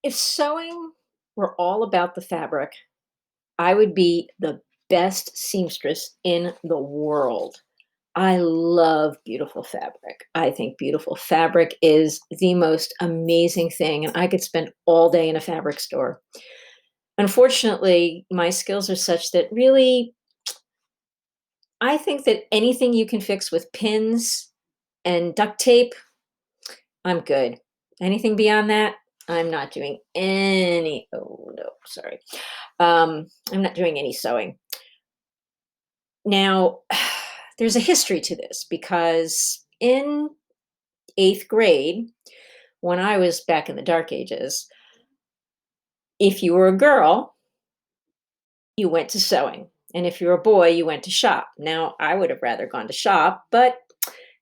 If sewing were all about the fabric, I would be the best seamstress in the world. I love beautiful fabric. I think beautiful fabric is the most amazing thing, and I could spend all day in a fabric store. Unfortunately, my skills are such that really, I think that anything you can fix with pins and duct tape, I'm good. Anything beyond that, I'm not doing any. Oh, no, sorry. I'm not doing any sewing. Now, there's a history to this because in eighth grade, when I was back in the dark ages, if you were a girl, you went to sewing. And if you were a boy, you went to shop. Now, I would have rather gone to shop, but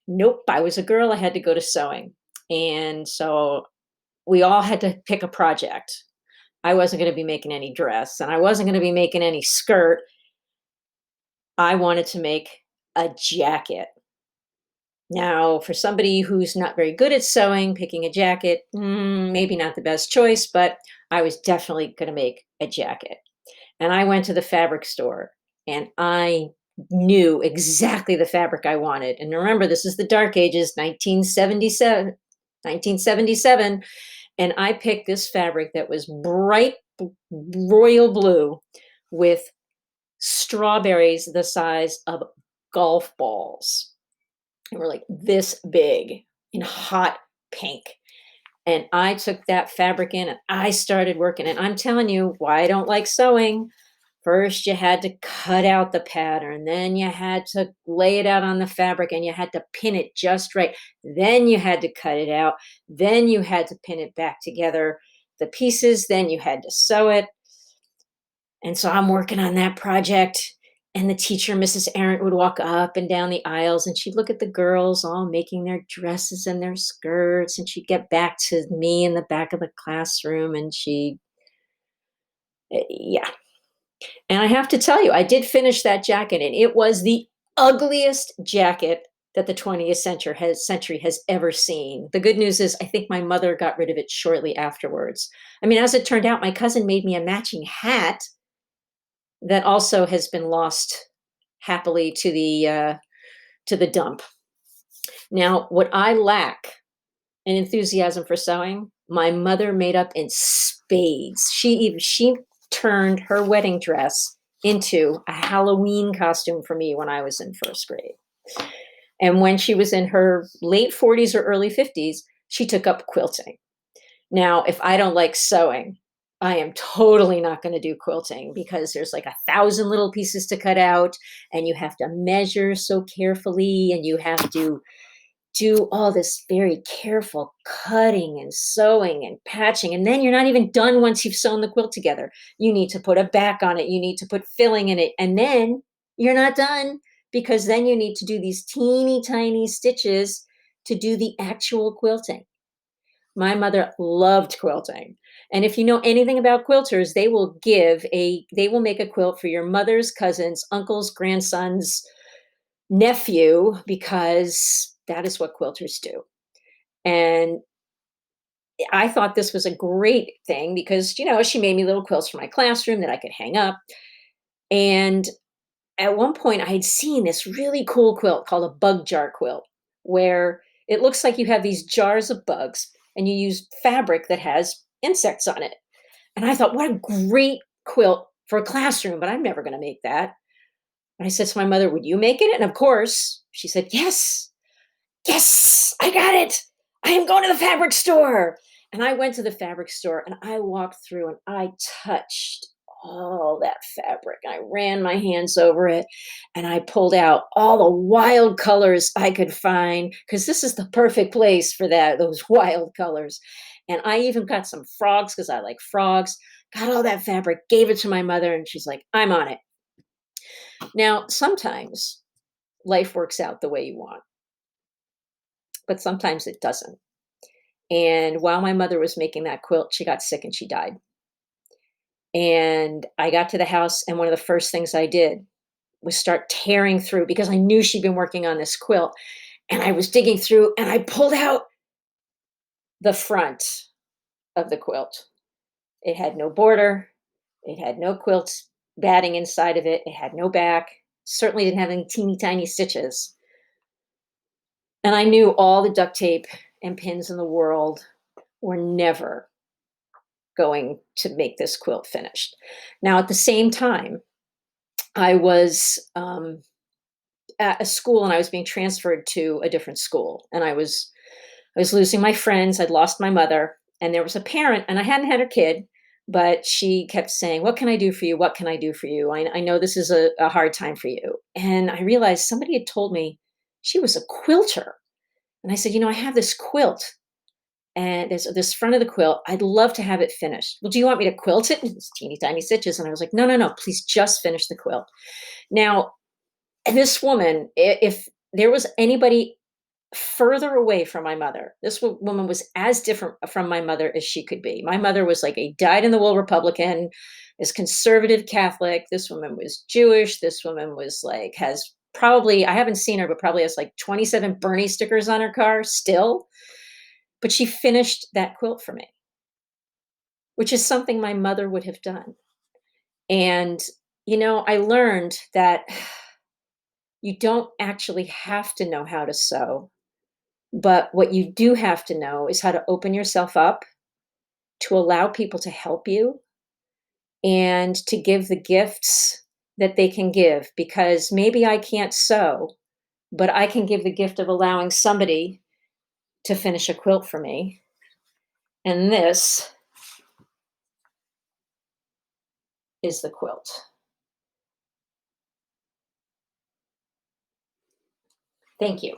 nope, I was a girl. I had to go to sewing. And so we all had to pick a project. I wasn't going to be making any dress and I wasn't going to be making any skirt. I wanted to make a jacket. Now, for somebody who's not very good at sewing, picking a jacket, maybe not the best choice, but I was definitely going to make a jacket. And I went to the fabric store and I knew exactly the fabric I wanted. And remember, this is the dark ages, 1977. And I picked this fabric that was bright royal blue with strawberries the size of golf balls. And were like this big in hot pink. And I took that fabric in and I started working. And I'm telling you why I don't like sewing. First, you had to cut out the pattern. Then you had to lay it out on the fabric and you had to pin it just right. Then you had to cut it out. Then you had to pin it back together, the pieces. Then you had to sew it. And so I'm working on that project. And the teacher, Mrs. Arndt, would walk up and down the aisles and she'd look at the girls all making their dresses and their skirts. And she'd get back to me in the back of the classroom and yeah. And I have to tell you, I did finish that jacket and it was the ugliest jacket that the 20th century has ever seen. The good news is I think my mother got rid of it shortly afterwards. I mean, as it turned out, my cousin made me a matching hat that also has been lost happily to the dump. Now, what I lack in enthusiasm for sewing, my mother made up in spades. She turned her wedding dress into a Halloween costume for me when I was in first grade. And when she was in her late 40s or early 50s, she took up quilting. Now, if I don't like sewing, I am totally not going to do quilting because there's like 1,000 little pieces to cut out, and you have to measure so carefully, and you have to do all this very careful cutting and sewing and patching. And then you're not even done once you've sewn the quilt together. You need to put a back on it, you need to put filling in it, and then you're not done because then you need to do these teeny tiny stitches to do the actual quilting. My mother loved quilting. And if you know anything about quilters, they will make a quilt for your mother's cousin's uncle's grandson's nephew because that is what quilters do. And I thought this was a great thing because, she made me little quilts for my classroom that I could hang up. And at one point, I had seen this really cool quilt called a bug jar quilt, where it looks like you have these jars of bugs and you use fabric that has insects on it. And I thought, what a great quilt for a classroom, but I'm never going to make that. And I said to my mother, would you make it? And of course, she said, yes, yes, I got it. I am going to the fabric store. And I went to the fabric store and I walked through and I touched all that fabric. I ran my hands over it and I pulled out all the wild colors I could find because this is the perfect place for those wild colors. And I even got some frogs because I like frogs, got all that fabric, gave it to my mother, and she's like, I'm on it. Now, sometimes life works out the way you want, but sometimes it doesn't. And while my mother was making that quilt, she got sick and she died. And I got to the house, and one of the first things I did was start tearing through because I knew she'd been working on this quilt. And I was digging through and I pulled out the front of the quilt. It had no border. It had no quilt batting inside of it. It had no back. Certainly didn't have any teeny tiny stitches. And I knew all the duct tape and pins in the world were never going to make this quilt finished. Now, at the same time, I was at a school and I was being transferred to a different school, and I was losing my friends. I'd lost my mother, and there was a parent, and I hadn't had her kid, but she kept saying, "What can I do for you? What can I do for you? I know this is a hard time for you." And I realized somebody had told me she was a quilter, and I said, "I have this quilt, and there's this front of the quilt. I'd love to have it finished. Well, do you want me to quilt it?" It's teeny tiny stitches, and I was like, "No, no, no! Please, just finish the quilt." Now, this woman, if there was anybody further away from my mother. This woman was as different from my mother as she could be. My mother was like a dyed in the wool Republican, is conservative Catholic. This woman was Jewish. This woman was like, has probably, I haven't seen her, but probably has like 27 Bernie stickers on her car still. But she finished that quilt for me, which is something my mother would have done. And, I learned that you don't actually have to know how to sew. But what you do have to know is how to open yourself up, to allow people to help you, and to give the gifts that they can give. Because maybe I can't sew, but I can give the gift of allowing somebody to finish a quilt for me. And this is the quilt. Thank you.